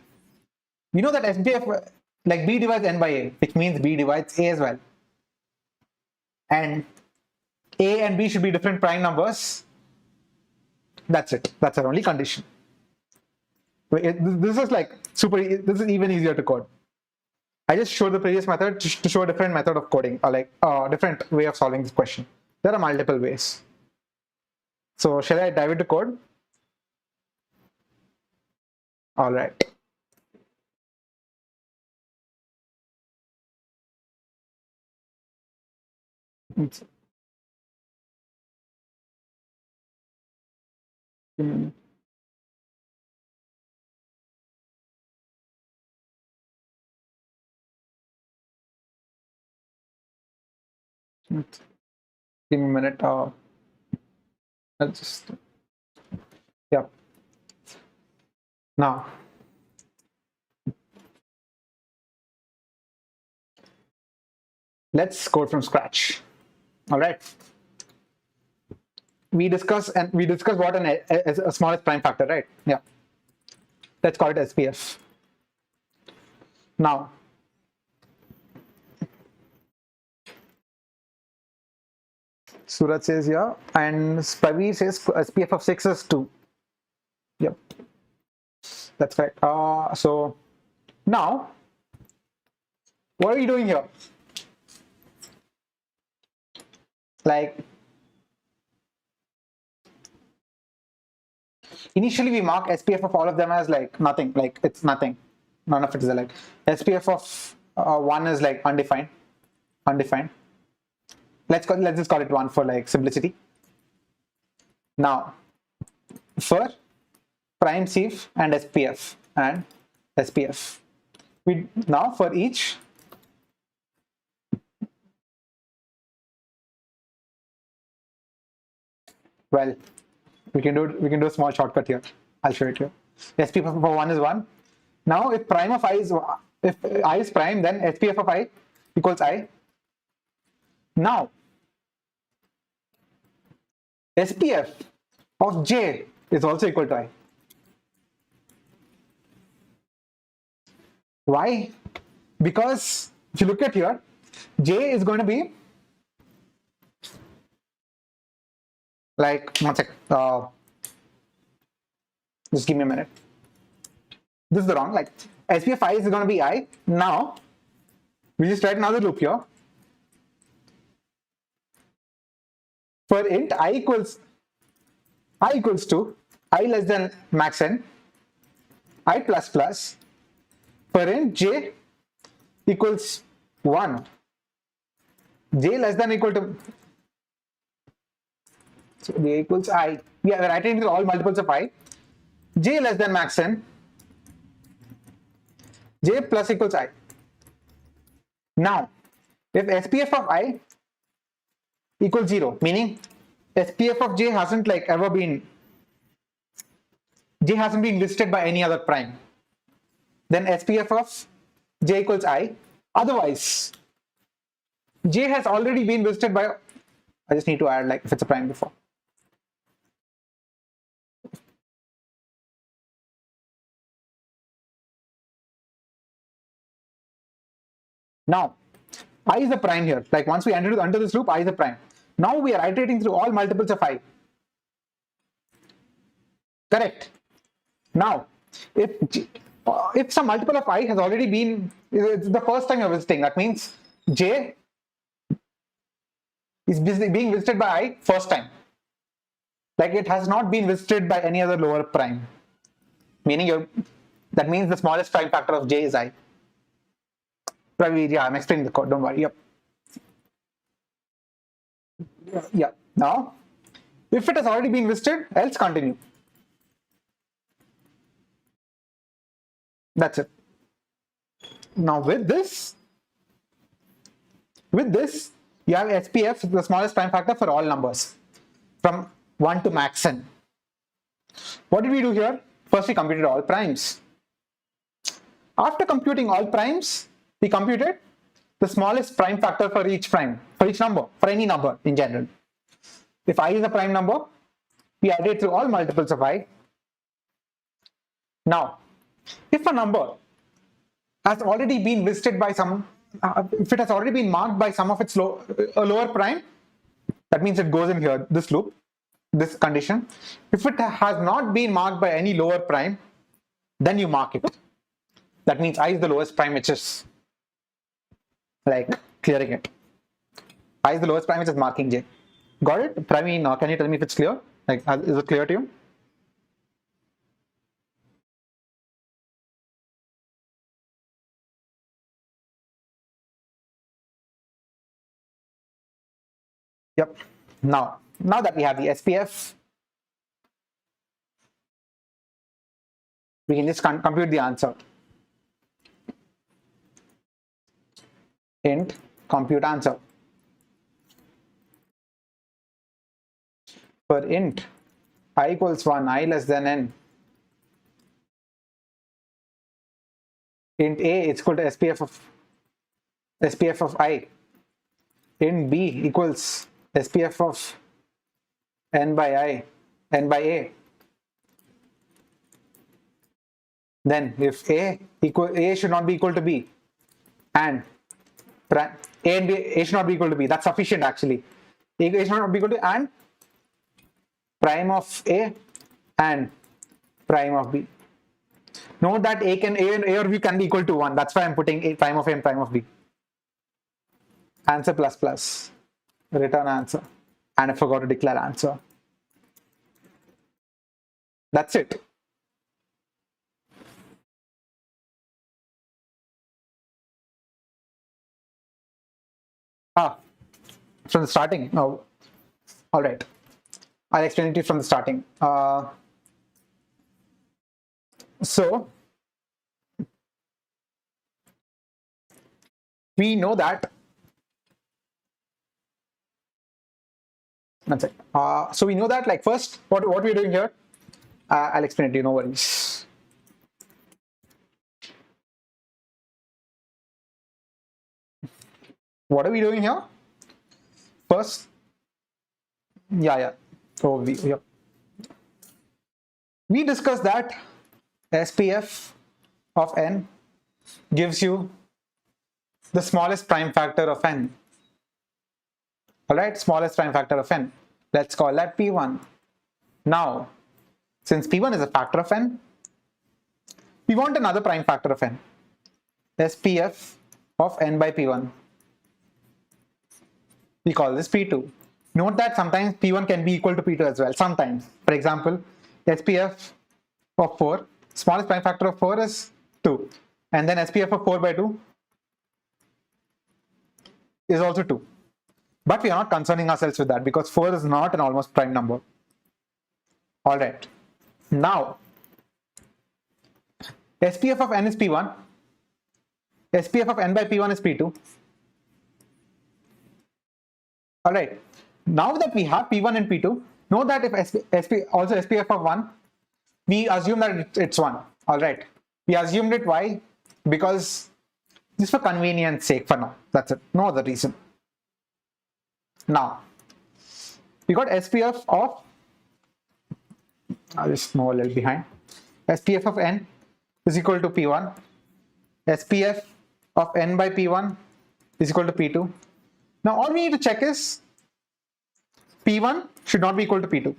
S1: We know that SPF, like B divides n by A, which means B divides A as well. And A and B should be different prime numbers. That's it. That's our only condition. This is like this is even easier to code. I just showed the previous method to show a different method of coding, or like a different way of solving this question. There are multiple ways. So shall I dive into code? All right. Give me a minute. I'll just, yeah. Now, let's code from scratch. All right. We discuss what a smallest prime factor, right? Yeah. Let's call it SPF. Now, Suraj says yeah, and Spavir says SPF of 6 is 2. Yep, that's correct. So now What are you doing here? Like, initially we mark SPF of all of them as like nothing, like it's nothing. None of it is like SPF of one is like undefined. Let's just call it one for like simplicity. Now, for prime sieve and SPF, we now for each well, we can do a small shortcut here. I'll show it here. SPF of 1 is 1. Now, if prime of I is prime, then SPF of I equals I. Now, SPF of J is also equal to I. Why? Because if you look at here, J is going to be like, one sec, just give me a minute. This is the wrong, like SPF I is going to be I. Now, we just write another loop here. For int I equals to I less than max n, I plus plus, for int j equals 1, j less than equal to, so j equals I, we are writing into all multiples of I, j less than max n, j plus equals I. Now, if SPF of I equals 0, meaning SPF of J hasn't like ever been, J hasn't been listed by any other prime, then SPF of J equals I. Otherwise, J has already been listed by, I just need to add like if it's a prime before. Now, I is a prime here. Like once we enter this loop, I is a prime. Now we are iterating through all multiples of I. Correct. Now, if some multiple of I has already been, it's the first time you're visiting, that means J is being visited by I first time. Like it has not been visited by any other lower prime. Meaning that means the smallest prime factor of J is I. Probably, yeah, I'm explaining the code, don't worry. Yep. Yeah. Now, if it has already been visited, else continue. That's it. Now with this, you have SPF, the smallest prime factor for all numbers, from 1 to max n. What did we do here? First, we computed all primes. After computing all primes, we computed the smallest prime factor for each prime, for each number, for any number in general. If I is a prime number, we add it through all multiples of I. Now, if a number has already been listed by some, if it has already been marked by some of its lower prime, that means it goes in here, this loop, this condition. If it has not been marked by any lower prime, then you mark it. That means I is the lowest prime, which is like clearing it. I is the lowest prime, which is marking J. Got it? Praveen, can you tell me if it's clear? Like, is it clear to you? Yep. Now that we have the SPF, we can just compute the answer. Int compute answer. For int I equals 1, I less than n, int A is equal to SPF of I, int B equals SPF of n by A. Then if A should not be equal to B, and A and A should not be equal to B, that's sufficient actually. A should not be equal to and prime of A and prime of B. Note that A or B can be equal to 1. That's why I'm putting prime of A and prime of B. answer plus plus, return answer, and I forgot to declare answer. That's it. From the starting. Oh, all right. I'll explain it to you from the starting. So we know that. That's it. So we know that, like, first, what we're doing here. I'll explain it to you. No worries. What are we doing here? First, yeah. So we discussed that SPF of n gives you the smallest prime factor of n. All right, smallest prime factor of n. Let's call that P1. Now, since P1 is a factor of n, we want another prime factor of n. SPF of n by P1. We call this P2. Note that sometimes P1 can be equal to P2 as well. Sometimes, for example, SPF of 4, smallest prime factor of 4 is 2. And then SPF of 4 by 2 is also 2. But we are not concerning ourselves with that because 4 is not an almost prime number. All right. Now, SPF of n is P1. SPF of n by P1 is P2. All right. Now that we have P1 and P2, note that if also SPF of 1, we assume that it's 1. All right. We assumed it. Why? Because just for convenience sake for now. That's it. No other reason. Now, we got SPF of, I'll just move a little behind. SPF of n is equal to P1. SPF of n by P1 is equal to P2. Now, all we need to check is P1 should not be equal to P2.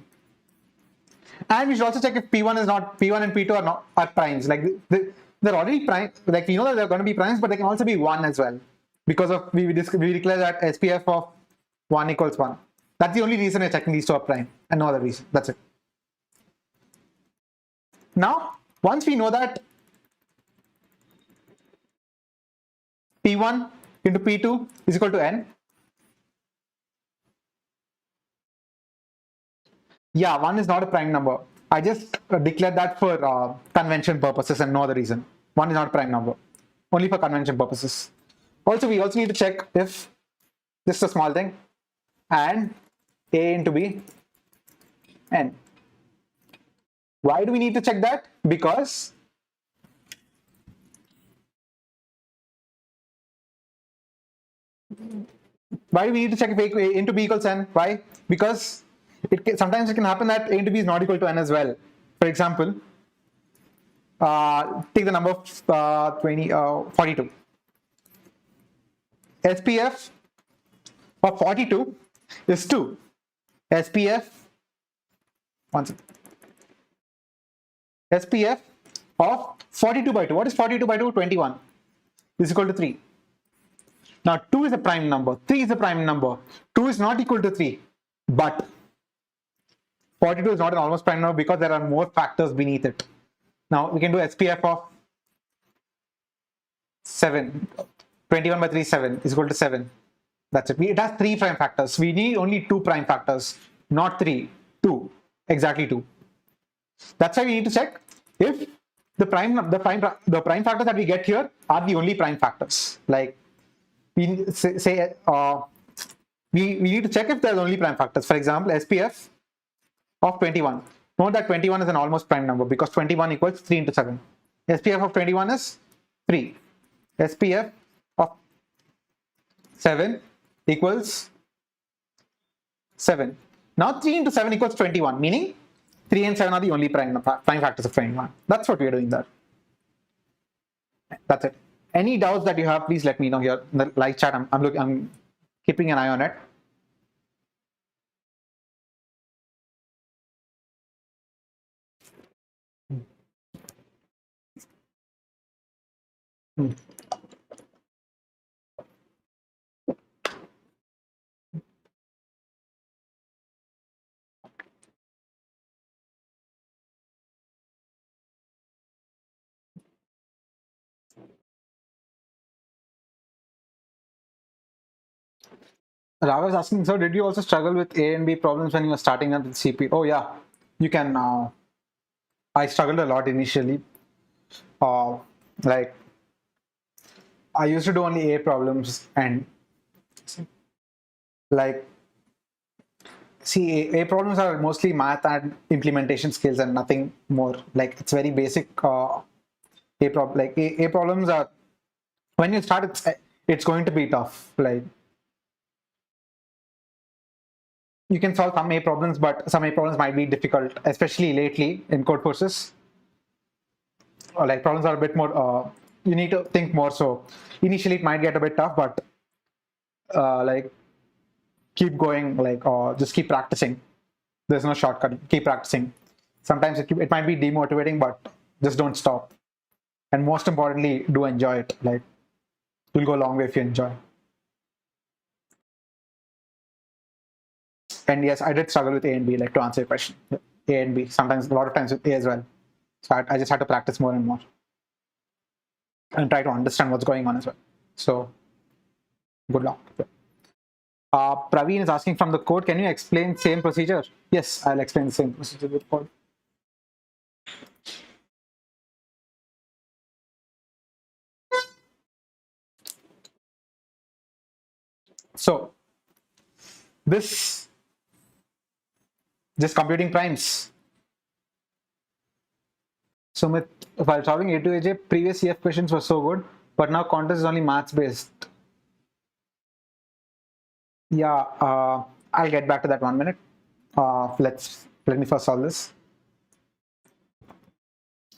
S1: And we should also check if P1 and P2 are primes. Like they're already prime. Like we know that they're going to be primes, but they can also be 1 as well. Because of we declare that SPF of 1 equals 1. That's the only reason we're checking these two are prime, and no other reason. That's it. Now, once we know that P1 into P2 is equal to n. Yeah, 1 is not a prime number. I just declared that for convention purposes and no other reason. 1 is not a prime number. Only for convention purposes. Also, we also need to check if, this is a small thing, and A into B, n. Why do we need to check that? Because why do we need to check if A into B equals n? Why? Because sometimes it can happen that A into B is not equal to n as well. For example, take the number 42. SPF of 42 is 2. SPF, SPF of 42 by 2. What is 42 by 2? 21 is equal to 3. Now 2 is a prime number, 3 is a prime number. 2 is not equal to 3, but 42 is not an almost prime number because there are more factors beneath it. Now we can do SPF of 7. 21 by 3 is 7 is equal to 7. That's it. It has 3 prime factors. We need only 2 prime factors, not 3. 2. Exactly 2. That's why we need to check if the prime factors that we get here are the only prime factors. Like we need to check if there's only prime factors. For example, SPF of 21. Note that 21 is an almost prime number because 21 equals 3 into 7. SPF of 21 is 3. SPF of 7 equals 7. Now 3 into 7 equals 21, meaning 3 and 7 are the only prime factors of 21. That's what we are doing there. That's it. Any doubts that you have, please let me know here in the live chat. I'm keeping an eye on it. Rava is asking, so did you also struggle with A and B problems when you were starting up with CP? Oh yeah, you can. I struggled a lot initially. Uh, like I used to do only A problems and like see A problems are mostly math and implementation skills and nothing more. Like it's very basic. A problems are when you start. It's going to be tough. Like you can solve some A problems, but some A problems might be difficult, especially lately in code courses. Like problems are a bit more. You need to think more. So initially it might get a bit tough, but like keep going. Like just keep practicing. There's no shortcut. Keep practicing. Sometimes it might be demotivating, but just don't stop. And most importantly, do enjoy it. Like you'll go a long way if you enjoy. And yes, I did struggle with A and B. Like to answer your question, A and B. Sometimes a lot of times with A as well. So I just had to practice more and more and try to understand what's going on as well. So good luck. Praveen is asking from the code, can you explain same procedure? Yes, I'll explain the same procedure with code. So this just computing primes. Sumit, while solving A to AJ, previous CF questions were so good, but now contest is only maths based. Yeah, I'll get back to that 1 minute. Let me first solve this.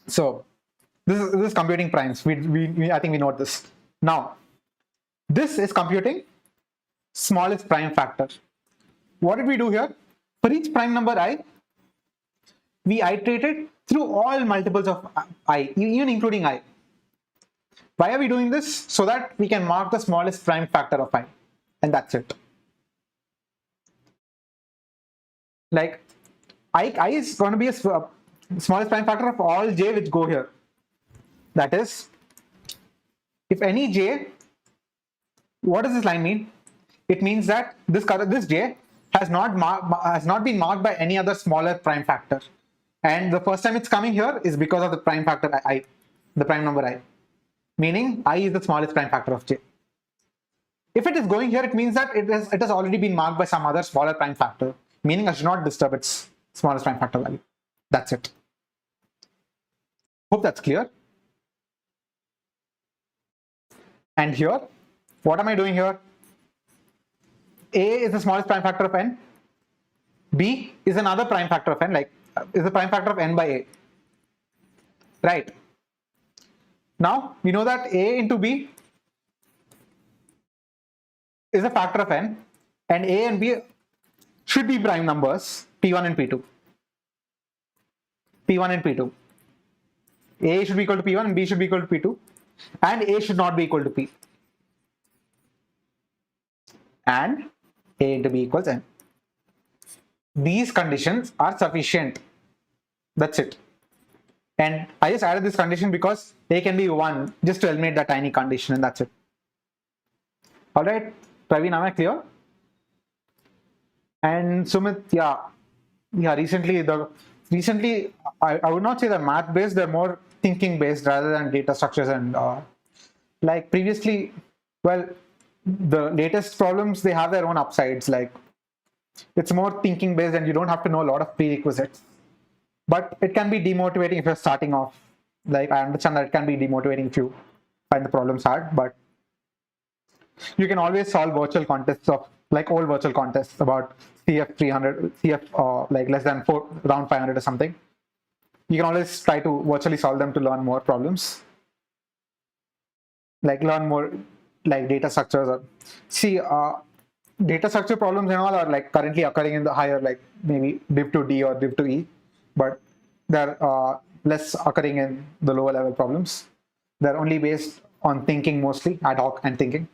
S1: So this is computing primes. I think we know this. Now this is computing smallest prime factor. What did we do here? For each prime number I, we iterated through all multiples of I, even including I. Why are we doing this? So that we can mark the smallest prime factor of I, and that's it. Like I is going to be a smallest prime factor of all j which go here. That is, if any j, what does this line mean? It means that this j has not been marked by any other smaller prime factor, and the first time it's coming here is because of the prime factor I, the prime number I, meaning I is the smallest prime factor of j. If it is going here, it means that it has already been marked by some other smaller prime factor, meaning I should not disturb its smallest prime factor value. That's it. Hope that's clear. And here, what am I doing here? A is the smallest prime factor of n. B is another prime factor of n, like is the prime factor of n by a. Right. Now we know that a into b is a factor of n, and a and b should be prime numbers, p1 and p2. p1 and p2. A should be equal to p1 and b should be equal to p2, and a should not be equal to p. And a into b equals n. These conditions are sufficient. That's it. And I just added this condition because a can be 1, just to eliminate that tiny condition, and that's it. All right, Praveen, am I clear? And Sumit, yeah, recently I would not say they're math based, they're more thinking based rather than data structures. And like previously, well, the latest problems, they have their own upsides. Like it's more thinking based and you don't have to know a lot of prerequisites, but it can be demotivating if you're starting off. Like I understand that it can be demotivating if you find the problems hard, but you can always solve virtual contests of like old virtual contests about CF 300, CF like less than around 500 or something. You can always try to virtually solve them to learn more problems, like learn more like data structures. Or see, data structure problems and all are like currently occurring in the higher, like maybe div to D or div to E, but they're less occurring in the lower level problems. They're only based on thinking, mostly ad hoc and thinking.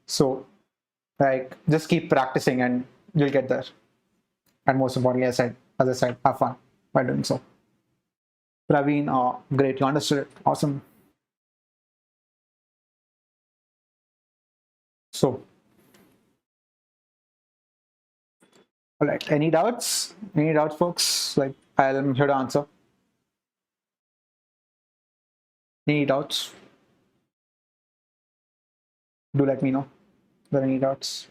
S1: So like just keep practicing and you'll get there. And most importantly, as I said, have fun by doing so. Praveen, great, you understood it. Awesome. So All right, any doubts? Any doubts, folks? Like, I'm here to answer. Any doubts? Do let me know if there are any doubts.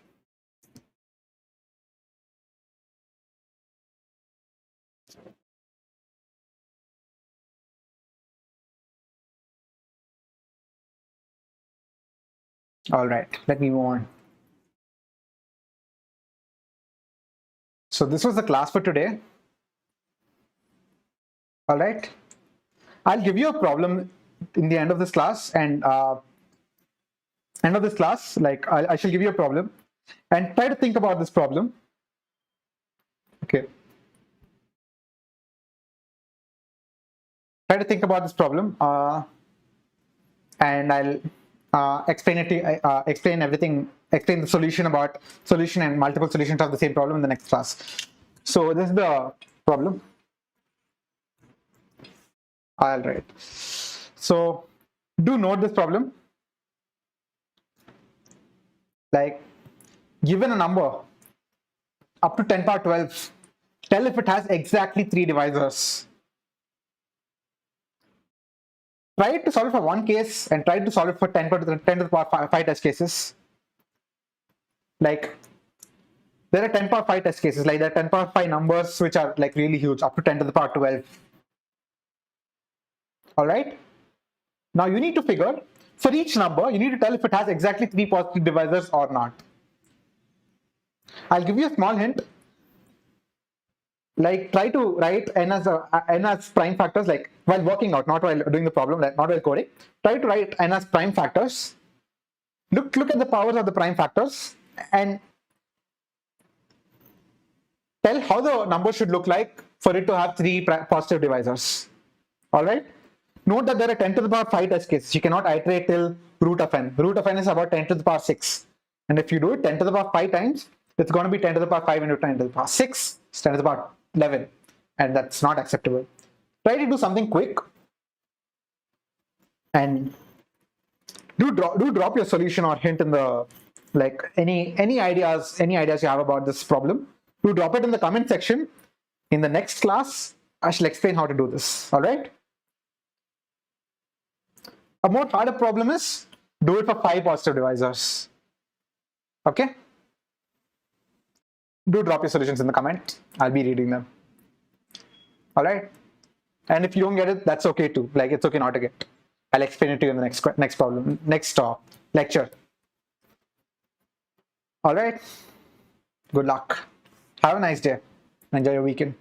S1: All right, let me move on. So this was the class for today. All right, I'll give you a problem in the end of this class, and like I shall give you a problem, and try to think about this problem. Okay. Try to think about this problem, and I'll explain everything, explain the solution and multiple solutions of the same problem in the next class. So this is the problem. All right. So do note this problem. Like, given a number up to 10 power 12, tell if it has exactly 3 divisors. Try to solve it for one case and try to solve it for 10 to the power 5 test cases. Like, there are 10 power 5 test cases, like there are 10 power 5 numbers which are like really huge, up to 10 to the power 12. All right. Now you need to figure, for each number, you need to tell if it has exactly 3 positive divisors or not. I'll give you a small hint. Like, try to write n as prime factors, like while working out, not while doing the problem, like not while coding. Try to write n as prime factors. Look at the powers of the prime factors and tell how the number should look like for it to have 3 positive divisors. All right. Note that there are 10 to the power 5 test cases. You cannot iterate till root of n. Root of n is about 10 to the power 6. And if you do it 10 to the power 5 times, it's going to be 10 to the power 5 into 10 to the power 6. It's 10 to the power 11. And that's not acceptable. Try to do something quick. And do drop your solution or hint in the, like, any ideas you have about this problem. Do drop it in the comment section. In the next class, I shall explain how to do this. All right. A more harder problem is do it for 5 positive divisors. Okay. Do drop your solutions in the comment. I'll be reading them. All right. And if you don't get it, that's okay too. Like, it's okay not to get. I'll explain it to you in the next problem, next lecture. All right. Good luck. Have a nice day. Enjoy your weekend.